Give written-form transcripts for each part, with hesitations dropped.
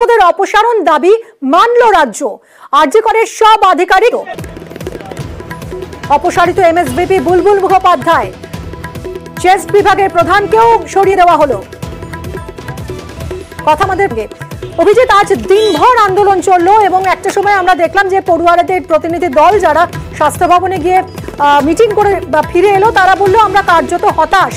পদের অপসারণ দাবি মানল রাজ্য। আরজি করের সব আধিকারিক অপসারিত এমএসভিপি বুলবুল মুখোপাধ্যায়, চেস্ট বিভাগের প্রধানকেও সরিয়ে দেওয়া হলো। কথা আমাদের অভিজিৎ, আজ দিনভর আন্দোলন চললো এবং একটা সময় আমরা দেখলাম যে পড়ুয়ারদের প্রতিনিধি দল যারা স্বাস্থ্য ভবনে গিয়ে মিটিং করে ফিরে এলো, তারা বললো আমরা কার্যত হতাশ।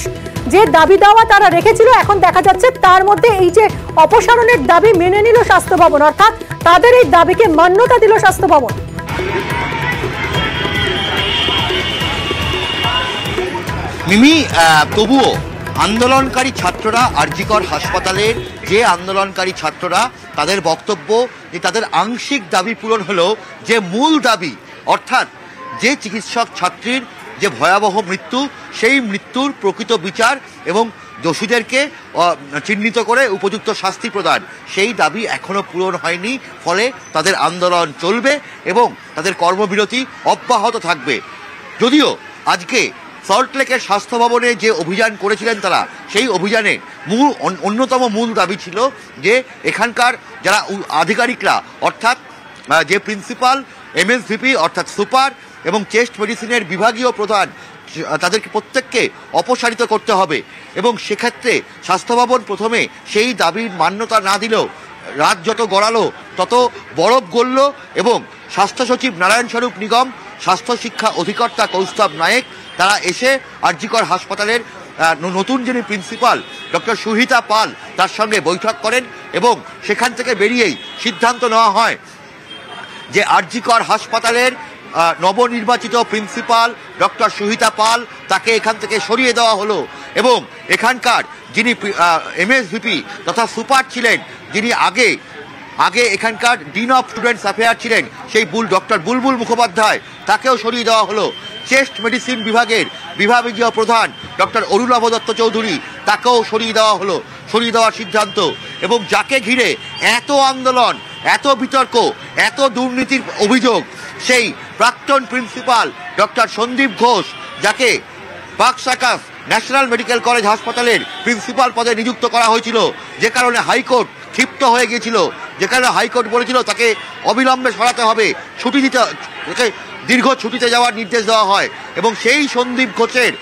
যে দাবি দাওয়া তারা রেখেছিল এখন দেখা যাচ্ছে তার মধ্যে এই যে অপসারণের দাবি মেনে নিল স্বাস্থ্য ভবন, অর্থাৎ তাদের এই দাবিকে মান্যতা দিল স্বাস্থ্য ভবন। মিমি, তবুও আন্দোলনকারী ছাত্ররা আরজি কর হাসপাতালের যে আন্দোলনকারী ছাত্ররা তাদের বক্তব্য যে তাদের আংশিক দাবি পূরণ হলো, যে মূল দাবি অর্থাৎ যে চিকিৎসক ছাত্রীর যে ভয়াবহ মৃত্যু, সেই মৃত্যুর প্রকৃত বিচার এবং দোষীদেরকে চিহ্নিত করে উপযুক্ত শাস্তি প্রদান, সেই দাবি এখনো পূরণ হয়নি। ফলে তাদের আন্দোলন চলবে এবং তাদের কর্মবিরতি অব্যাহত থাকবে। যদিও আজকে সল্টলেকের স্বাস্থ্য ভবনে যে অভিযান করেছিলেন তারা, সেই অভিযানে অন্যতম মূল দাবি ছিল যে এখানকার যারা আধিকারিকরা অর্থাৎ যে প্রিন্সিপাল, এমএসভিপি অর্থাৎ সুপার এবং চেস্ট মেডিসিনের বিভাগীয় প্রধান, তাদেরকে প্রত্যেককে অপসারিত করতে হবে। এবং সেক্ষেত্রে স্বাস্থ্য ভবন প্রথমে সেই দাবির মান্যতা না দিলেও রাত যত গড়ালো তত বরফ গলল এবং স্বাস্থ্য সচিব নারায়ণ স্বরূপ নিগম, স্বাস্থ্য শিক্ষা অধিকর্তা কৌস্তব নায়েক তারা এসে আরজি কর হাসপাতালের নতুন যিনি প্রিন্সিপাল ডক্টর সুহিতা পাল তার সঙ্গে বৈঠক করেন এবং সেখান থেকে বেরিয়েই সিদ্ধান্ত নেওয়া হয় যে আরজি কর হাসপাতালের নবনির্বাচিত প্রিন্সিপাল ডক্টর সুহিতা পাল তাকে এখান থেকে সরিয়ে দেওয়া হলো এবং এখানকার যিনি এমএসভিপি তথা সুপার ছিলেন, যিনি আগে এখানকার ডিন অফ স্টুডেন্টস অ্যাফেয়ার ছিলেন, সেই ডক্টর বুলবুল মুখোপাধ্যায় তাকেও সরিয়ে দেওয়া হলো। চেস্ট মেডিসিন বিভাগের বিভাগীয় প্রধান ডক্টর অরুণাভ দত্ত চৌধুরী তাকেও সরিয়ে দেওয়া হলো, সরিয়ে দেওয়ার সিদ্ধান্ত। এবং যাকে ঘিরে এত আন্দোলন, এত বিতর্ক, এত দুর্নীতির অভিযোগ, সেই প্রাক্তন প্রিন্সিপাল ডক্টর সন্দীপ ঘোষ, যাকে বাকসাকাস ন্যাশনাল মেডিকেল কলেজ হাসপাতালের প্রিন্সিপাল পদে নিযুক্ত করা হয়েছিল, যে কারণে হাইকোর্ট ক্ষিপ্ত হয়ে গিয়েছিল, যে কারণে হাইকোর্ট বলেছিল তাকে অবিলম্বে সরাতে হবে, ছুটি দিতে, দীর্ঘ ছুটিতে যাওয়ার নির্দেশ দেওয়া হয়। এবং সেই সন্দীপ ঘোষের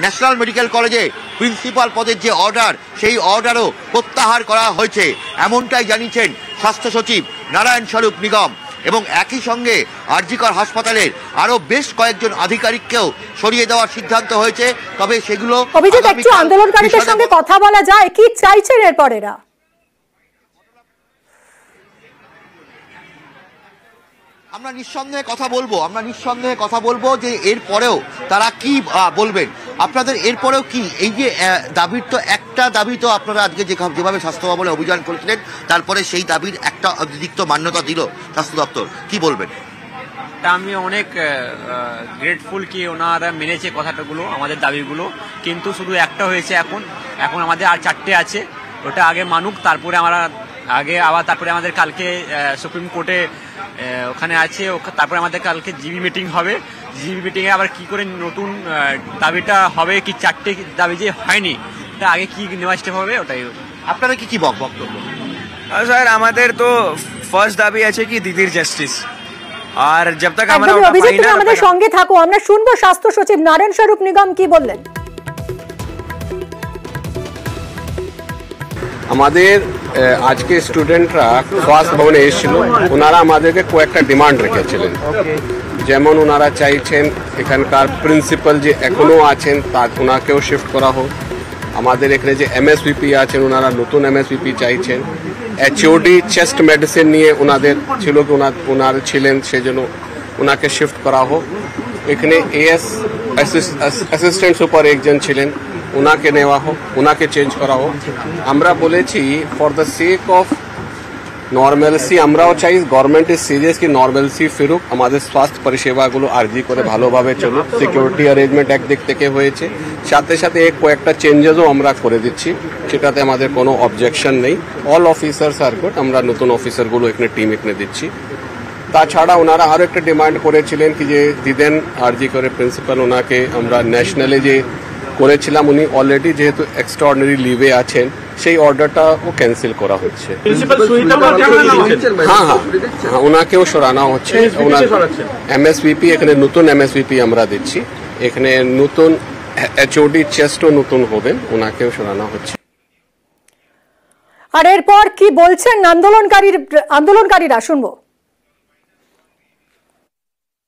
ন্যাশনাল মেডিকেল কলেজে প্রিন্সিপাল পদের যে অর্ডার, সেই অর্ডারও প্রত্যাহার করা হয়েছে, এমনটাই জানিয়েছেন স্বাস্থ্য সচিব নারায়ণ স্বরূপ নিগম। এবং একই সঙ্গে আরজি কর হাসপাতালের আরো বেশ কয়েকজন আধিকারিককেও সরিয়ে দেওয়ার সিদ্ধান্ত হয়েছে। তবে সেগুলো অভিজিৎ, একটু আন্দোলনকারীদের সঙ্গে কথা বলা যায়, কি চাইছেন এরপর এরা? আমরা নিঃসন্দেহে কথা বলবো যে এরপরেও তারা কি বলবেন। আপনাদের এরপরেও কি এই যে দাবির, তো একটা দাবি তো আপনারা আজকে যেভাবে স্বাস্থ্য ভবনে অভিযান করেছিলেন, তারপরে সেই দাবির একটা অতিরিক্ত মান্যতা দিল স্বাস্থ্য দপ্তর, কি বলবেন? আমি অনেক গ্রেটফুল কি ওনারা মেনেছে কথাটাগুলো, আমাদের দাবিগুলো। কিন্তু শুধু একটা হয়েছে, এখন আমাদের আর 4টে আছে, ওটা আগে মানুক, তারপরে তারপরে আমাদের কালকে সুপ্রিম কোর্টে ওখানে আছে, তারপরে আমাদের কালকে জিবি মিটিং হবে। জিবি মিটিংয়ে আবার কি করে নতুন দাবিটা হবে, কি 4টে দাবি যে হয়নি, এটা আগে কি নেওয়া স্টেপ হবে, ওটাই। আপনারা কি বক্তব্য? স্যার, আমাদের তো ফার্স্ট দাবি আছে কি দিদির জাস্টিস, আর জব তক আমরা আমাদের সঙ্গে থাকো, আমরা শুনবো স্বাস্থ্য সচিব নারায়ণ স্বরূপ নিগম কি বললেন। আমাদের আজকে স্টুডেন্টরা স্বাস্থ্য ভবনে এসেছিল, ওনারা আমাদেরকে কয়েকটা ডিমান্ড রেখেছিলেন। যেমন ওনারা চাইছেন এখানকার প্রিন্সিপাল যে এখনও আছেন ওনাকেও শিফট করা হোক। আমাদের এখানে যে এমএসভিপি আছেন ওনারা নতুন এমএসভিপি চাইছেন। এইচওডি চেস্ট মেডিসিন নিয়ে ওনাদের ছিল, ওনার ছিলেন, সেজন্য ওনাকে শিফট করা হোক। এখানে এএস অ্যাসিস্ট্যান্ট সুপার একজন ছিলেন, ওনাকে নেওয়া হোক, ওনাকে চেঞ্জ করা হোক। আমরা বলেছি for the sake of normalcy, আমরাও চাই গভর্নমেন্ট ইজ সিরিয়াস কি নর্মালসি ফিরুক, আমাদের স্বাস্থ্য পরিষেবাগুলো আরজি করে ভালোভাবে চলুক। সিকিউরিটি অ্যারেঞ্জমেন্ট একদিক থেকে হয়েছে, সাথে সাথে কয়েকটা চেঞ্জেসও আমরা করে দিচ্ছি, সেটাতে আমাদের কোনো অবজেকশন নেই। অল অফিসার্স আর গুড, আমরা নতুন অফিসারগুলো এখানে টিম এখানে দিচ্ছি। তাছাড়া ওনারা আরও একটা ডিমান্ড করেছিলেন কি যে দিদেন আরজি করে প্রিন্সিপাল, ওনাকে আমরা ন্যাশনালে যে করেছিলাম, উনি অলরেডি যেহেতু এক্সট্রাঅর্ডিনারি লিভে আছেন, সেই অর্ডারটাও ক্যান্সেল করা হচ্ছে। হ্যাঁ হ্যাঁ, ওনাকেও সরানো হচ্ছে। MSVP এখানে নতুন MSVP আমরা দিচ্ছি, এখানে নতুন HOD চেস্টও নতুন হবেন, ওনাকেও সরানো হচ্ছে। আর এরপর কি বলছেন আন্দোলনকারীরা শুনবো।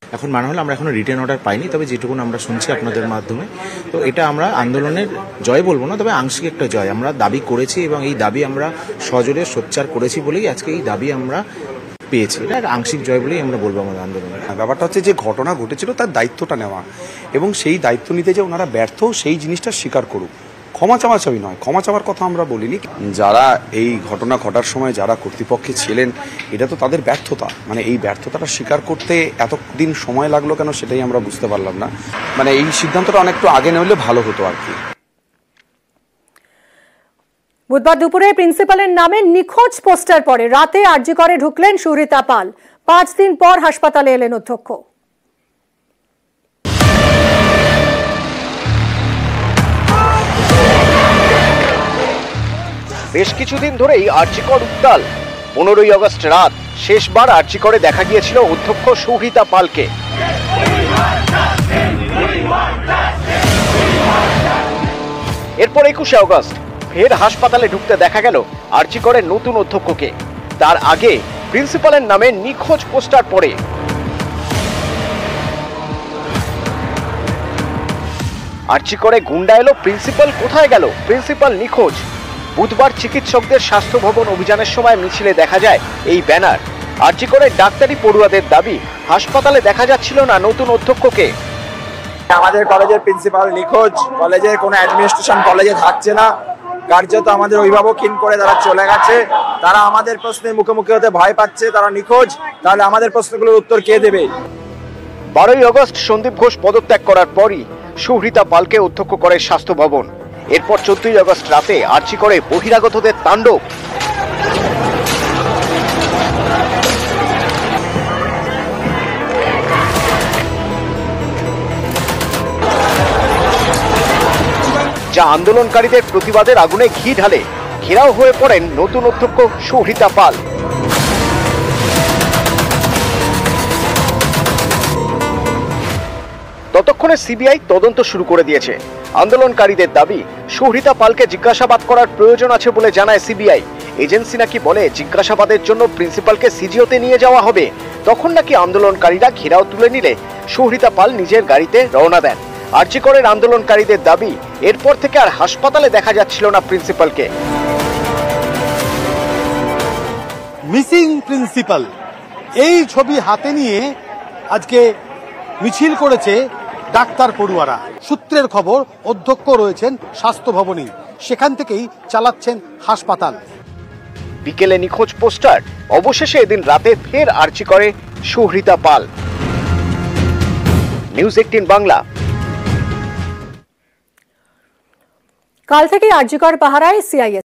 এখন মানে হলো আমরা এখনো রিটেন অর্ডার পাইনি, তবে যেটুকু আমরা শুনছি আপনাদের মাধ্যমে, তো এটা আমরা আন্দোলনের জয় বলবো না, তবে আংশিক একটা জয়। আমরা দাবি করেছি এবং এই দাবি আমরা সজোরে সোচ্চার করেছি বলেই আজকে এই দাবি আমরা পেয়েছি। এটা একটা আংশিক জয় বলেই আমরা বলবো আমাদের আন্দোলনের। ব্যাপারটা হচ্ছে যে ঘটনা ঘটেছিল তার দায়িত্বটা নেওয়া, এবং সেই দায়িত্ব নিতে যে ওনারা ব্যর্থ সেই জিনিসটা স্বীকার করুক। ক্ষমা চাওয়াচাওয়ি নয়, ক্ষমা চাওয়ার কথা আমরা বলিনি। যারা এই ঘটনা ঘটার সময় যারা কর্তৃপক্ষে ছিলেন, এটা তো তাদের ব্যর্থতা, মানে এই ব্যর্থতাটা স্বীকার করতে এতদিন সময় লাগলো কেন সেটাই আমরা বুঝতে পারলাম না। মানে এই সিদ্ধান্তটা অনেকটা আগে নেওয়া হলে ভালো হতো আর কি। বুধবার দুপুরে প্রিন্সিপালের নামে নিখোঁজ পোস্টার পড়ে, রাতে আরজি করে ঢুকলেন সুহৃতা পাল। 5 দিন পর হাসপাতালে এলেন অধ্যক্ষ। বেশ কিছুদিন ধরেই আরজিকর উত্তাল। 15ই আগস্ট রাত শেষবার আরজিকরে দেখা গিয়েছিল অধ্যক্ষ সুহৃতা পালকে। এরপর 21শে আগস্ট ফের হাসপাতালে ঢুকতে দেখা গেল আরজিকরের নতুন অধ্যক্ষকে। তার আগে প্রিন্সিপালের নামে নিখোঁজ পোস্টার পড়ে। আরজিকরে গুন্ডা এলো, প্রিন্সিপাল কোথায় গেল, প্রিন্সিপাল নিখোঁজ। বুধবার চিকিৎসকদের স্বাস্থ্য ভবন অভিযানের সময় মিছিলে দেখা যায় এই ব্যানার। আরজিকরের ডাক্তারি পড়ুয়াদের দাবি, হাসপাতালে দেখা যাচ্ছিল না নতুন অধ্যক্ষকে। আমাদের কলেজের প্রিন্সিপাল নিখোঁজ, কলেজের কোনো অ্যাডমিনিস্ট্রেশন কলেজে থাকছে না, কার্যত আমাদের অভিভাবকহীন করে তারা চলে গেছে। তারা আমাদের প্রশ্নের মুখোমুখি হতে ভয় পাচ্ছে, তারা নিখোঁজ, তাহলে আমাদের প্রশ্নগুলোর উত্তর কে দেবে? 12ই আগস্ট সন্দীপ ঘোষ পদত্যাগ করার পরই সুহৃতা পালকে অধ্যক্ষ করে স্বাস্থ্য ভবন। এরপর 14ই আগস্ট রাতে আরজিকরে বহিরাগতদের তাণ্ডব। যা আন্দোলনকারীদের প্রতিবাদের আগুনে ঘি ঢালে। ঘেরাও হয়ে পড়েন নতুন অধ্যক্ষ সুহৃতা পাল। ততক্ষণে সিবিআই তদন্ত শুরু করে দিয়েছে। আন্দোলনকারীদের দাবি, সুহৃতা পালকে জিজ্ঞাসাবাদ করার প্রয়োজন আছে বলে জানায় সিবিআই। এজেন্সি নাকি বলে জিজ্ঞাসাবাদের জন্য প্রিন্সিপালকে সিজিওতে নিয়ে যাওয়া হবে। তখন নাকি আন্দোলনকারীরা ঘেরাও তুলে নিলে সুহৃতা পাল নিজের গাড়িতে রওনা দেন। আরজিকরের আন্দোলনকারীদের দাবি, এরপর থেকে আর হাসপাতালে দেখা যাচ্ছিল না প্রিন্সিপালকে। মিসিং প্রিন্সিপাল এই ছবি হাতে নিয়ে আজকে মিছিল করেছে ডাক্তার পড়ুয়ারা। সূত্রের খবর, অধ্যক্ষ রয়েছেন স্বাস্থ্য ভবনে, সেখান থেকেই চালাচ্ছেন হাসপাতাল। বিকেলে নিখোঁজ পোস্টার, অবশেষে এদিন রাতে ফের আরজিকরে সুহৃতা পাল। নিউজ 18 বাংলা। কাল থেকে আরজিকর পাহারায় সিআইএস।